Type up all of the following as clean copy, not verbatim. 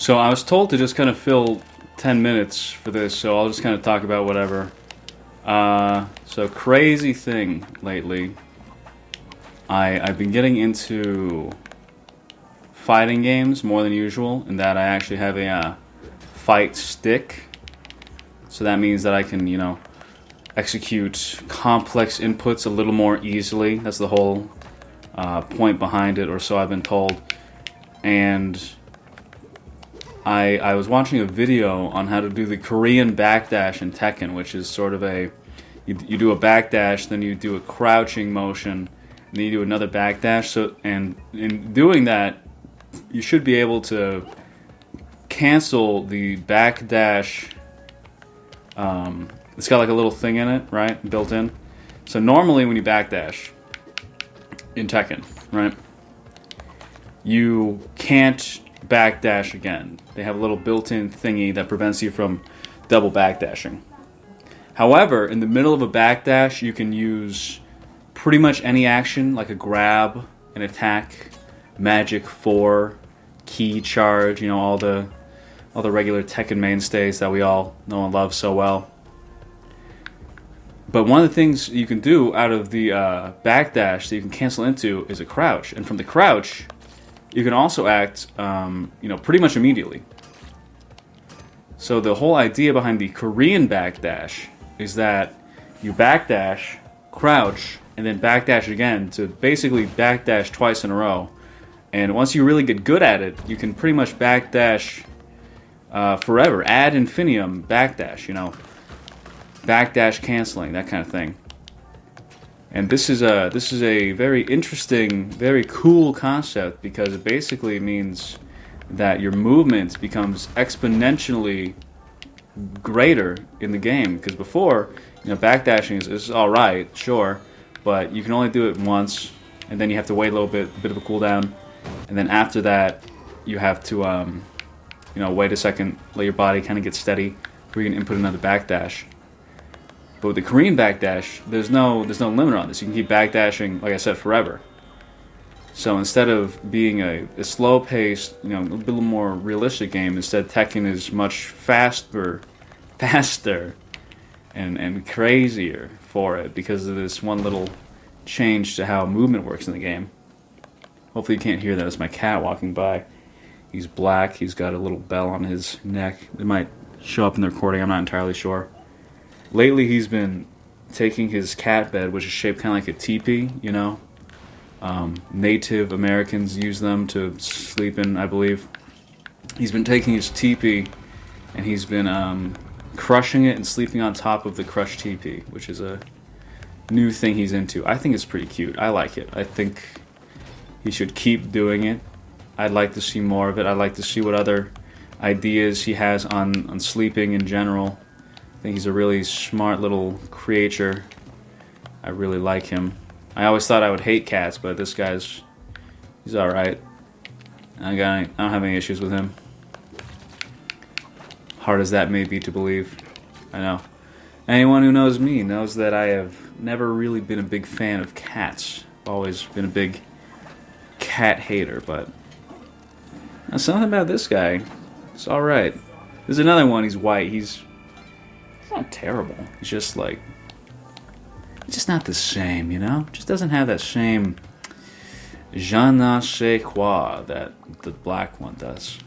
So I was told to just kind of fill 10 minutes for this, so I'll just kind of talk about whatever. So crazy thing lately. I've been getting into fighting games more than usual, in that I actually have a fight stick. So that means that I can, execute complex inputs a little more easily. That's the whole point behind it, or so I've been told. And I was watching a video on how to do the Korean backdash in Tekken, which is sort of you do a backdash, then you do a crouching motion, and then you do another backdash. So, and in doing that, you should be able to cancel the backdash. It's got like a little thing in it, right, built in. So normally when you backdash in Tekken, right, you can't backdash again. They have a little built-in thingy that prevents you from double backdashing. However, in the middle of a backdash, you can use pretty much any action, like a grab, an attack, magic 4, key charge, all the regular Tekken mainstays that we all know and love so well. But one of the things you can do out of the backdash that you can cancel into is a crouch. And from the crouch, you can also act, pretty much immediately. So the whole idea behind the Korean backdash is that you backdash, crouch, and then backdash again to basically backdash twice in a row. And once you really get good at it, you can pretty much backdash forever. Ad infinitum backdash, backdash canceling, that kind of thing. And this is a very interesting, very cool concept, because it basically means that your movement becomes exponentially greater in the game. Because before, backdashing is all right, sure, but you can only do it once, and then you have to wait a little bit of a cooldown, and then after that, you have to wait a second, let your body kind of get steady, before you can input another backdash. But with the Korean backdash, there's no limit on this. You can keep backdashing, like I said, forever. So instead of being a slow-paced, a little more realistic game, instead Tekken is much faster, and crazier for it, because of this one little change to how movement works in the game. Hopefully you can't hear that. It's my cat walking by. He's black. He's got a little bell on his neck. It might show up in the recording. I'm not entirely sure. Lately, he's been taking his cat bed, which is shaped kind of like a teepee, Native Americans use them to sleep in, I believe. He's been taking his teepee, and he's been crushing it and sleeping on top of the crushed teepee, which is a new thing he's into. I think it's pretty cute. I like it. I think he should keep doing it. I'd like to see more of it. I'd like to see what other ideas he has on sleeping in general. I think he's a really smart little creature. I really like him. I always thought I would hate cats, but this he's alright. I don't have any issues with him. Hard as that may be to believe. I know. Anyone who knows me knows that I have never really been a big fan of cats. I've always been a big cat hater, but something about this guy. It's alright. There's another one, he's white. He's not terrible. It's just it's just not the same, Just doesn't have that same je ne sais quoi that the black one does.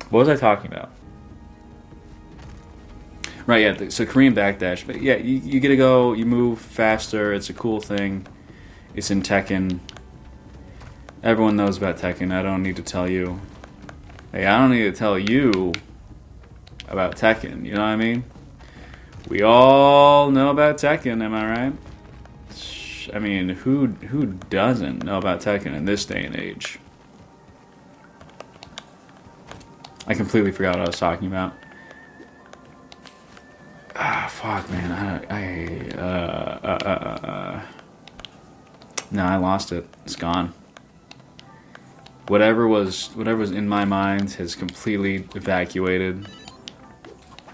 What was I talking about? Right, yeah, so Korean backdash. But yeah, you get to go, you move faster, it's a cool thing. It's in Tekken. Everyone knows about Tekken, I don't need to tell you. Hey, I don't need to tell you about Tekken, you know what I mean? We all know about Tekken, am I right? I mean, who doesn't know about Tekken in this day and age? I completely forgot what I was talking about. Fuck, man. No, I lost it. It's gone. Whatever was in my mind has completely evacuated.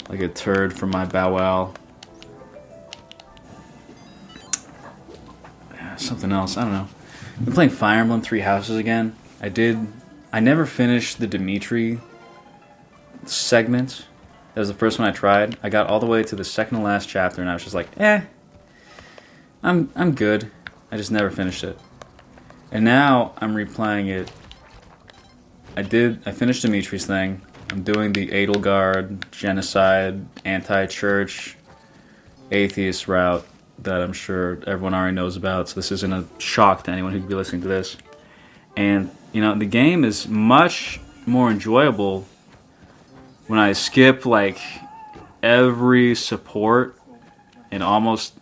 Like a turd from my bowel. Something else, I don't know. I've been playing Fire Emblem Three Houses again. I I never finished the Dimitri segment. That was the first one I tried. I got all the way to the second to last chapter, and I was just like, I'm good. I just never finished it. And now I'm replaying it. I finished Dimitri's thing. I'm doing the Edelgard, genocide, anti-church, atheist route that I'm sure everyone already knows about, so this isn't a shock to anyone who could be listening to this. And, you know, the game is much more enjoyable when I skip, like, every support and almost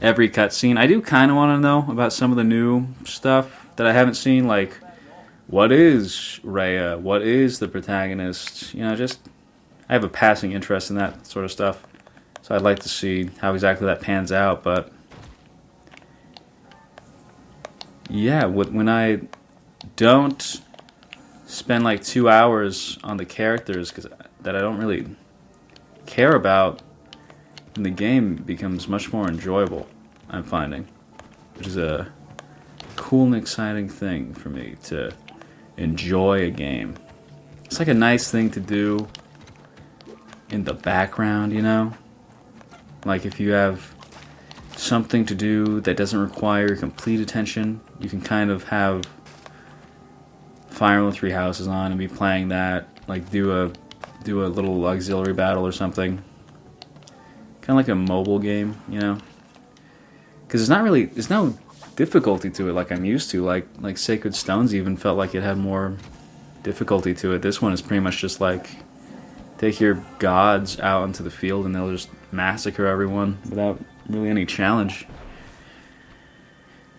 every cutscene. I do kind of want to know about some of the new stuff that I haven't seen, like, what is Rhea? What is the protagonist? You know, just, I have a passing interest in that sort of stuff. So I'd like to see how exactly that pans out, but yeah, when I don't spend like 2 hours on the characters that I don't really care about, then the game becomes much more enjoyable, I'm finding, which is a cool and exciting thing for me to enjoy a game. It's like a nice thing to do in the background, you know? Like if you have something to do that doesn't require complete attention, you can kind of have Fire Emblem Three Houses on and be playing that, like do a little auxiliary battle or something. Kind of like a mobile game, you know? Because there's no difficulty to it like I'm used to. Like Sacred Stones even felt like it had more difficulty to it. This one is pretty much just like, take your gods out into the field and they'll just massacre everyone without really any challenge.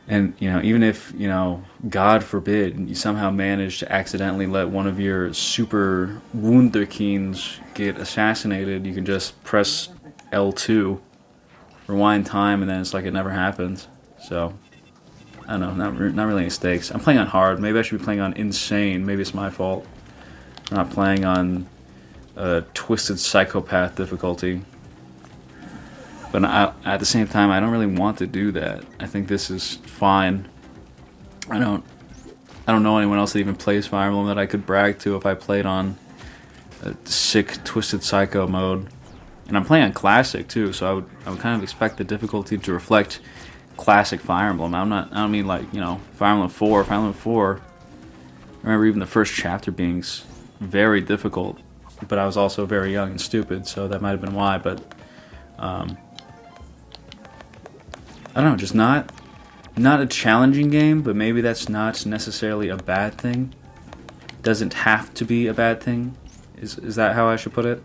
And, you know, even if, you know, God forbid, you somehow manage to accidentally let one of your super Wunderkinds get assassinated, you can just press L2, rewind time, and then it's like it never happened. So, I don't know, not really any stakes. I'm playing on hard. Maybe I should be playing on insane. Maybe it's my fault. I'm not playing on twisted psychopath difficulty. But at the same time, I don't really want to do that. I think this is fine. I don't know anyone else that even plays Fire Emblem that I could brag to if I played on a sick twisted psycho mode. And I'm playing on classic too, so I would kind of expect the difficulty to reflect classic Fire Emblem. I don't mean like, you know, Fire Emblem 4. Fire Emblem 4. I remember even the first chapter being very difficult. But I was also very young and stupid, so that might have been why. But I don't know, just not a challenging game, but maybe that's not necessarily a bad thing. Doesn't have to be a bad thing. Is that how I should put it?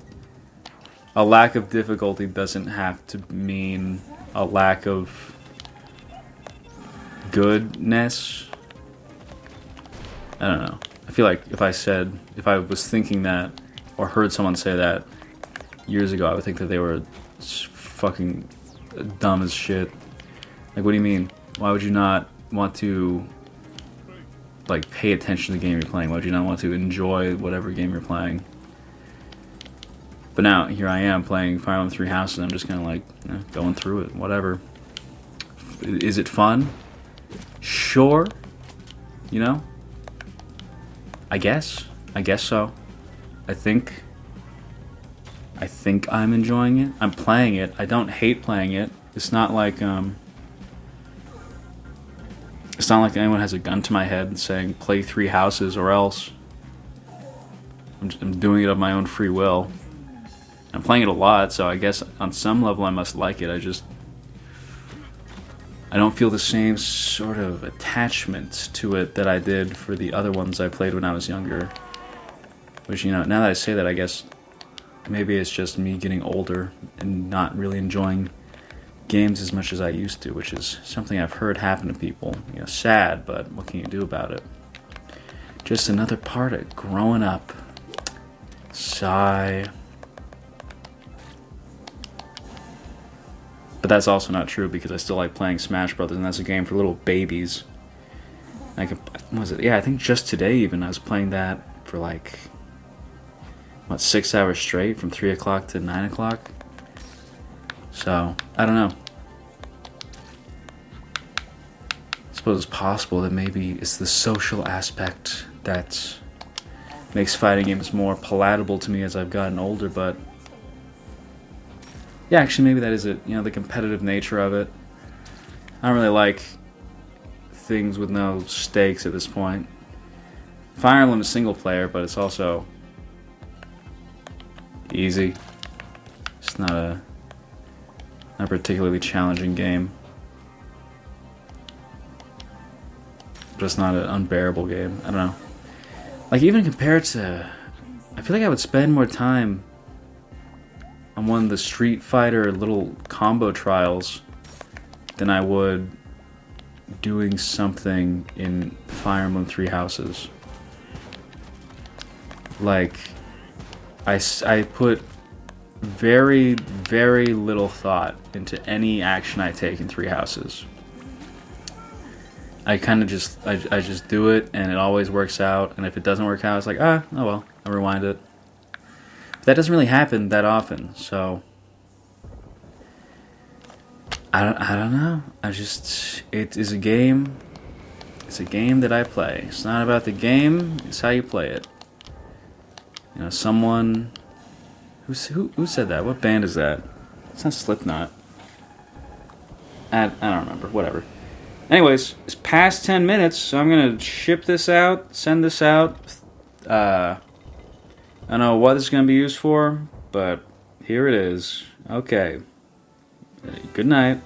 A lack of difficulty doesn't have to mean a lack of goodness. I don't know. I feel like if I was thinking that, or heard someone say that years ago, I would think that they were fucking dumb as shit. Like, what do you mean? Why would you not want to, like, pay attention to the game you're playing? Why would you not want to enjoy whatever game you're playing? But now, here I am playing Fire Emblem Three Houses, and I'm just kind of like, going through it, whatever. Is it fun? Sure. You know? I guess so. I think I'm enjoying it. I'm playing it. I don't hate playing it. It's not like anyone has a gun to my head and saying play Three Houses or else. I'm doing it of my own free will. I'm playing it a lot, so I guess on some level I must like it. I don't feel the same sort of attachment to it that I did for the other ones I played when I was younger. Which, you know, now that I say that, I guess maybe it's just me getting older and not really enjoying games as much as I used to, which is something I've heard happen to people. You know, sad, but what can you do about it? Just another part of growing up. Sigh. But that's also not true because I still like playing Smash Brothers, and that's a game for little babies. Like, what was it? Yeah, I think just today even I was playing that for like 6 hours straight from 3 o'clock to 9 o'clock. So, I don't know. I suppose it's possible that maybe it's the social aspect that makes fighting games more palatable to me as I've gotten older, but yeah, actually maybe that is it. You know, the competitive nature of it. I don't really like things with no stakes at this point. Fire Emblem is single player, but it's also easy. It's not a particularly challenging game. But it's not an unbearable game. I don't know. Like, even compared to... I feel like I would spend more time on one of the Street Fighter little combo trials than I would doing something in Fire Emblem Three Houses. Like, I put very, very little thought into any action I take in Three Houses. I kind of just, I just do it, and it always works out, and if it doesn't work out, it's like, oh well, I'll rewind it. But that doesn't really happen that often, so I don't know. It is a game. It's a game that I play. It's not about the game, it's how you play it. You know, someone... Who said that? What band is that? It's not Slipknot. I don't remember. Whatever. Anyways, it's past 10 minutes, so I'm going to ship this out, send this out. I don't know what this is going to be used for, but here it is. Okay. Good night.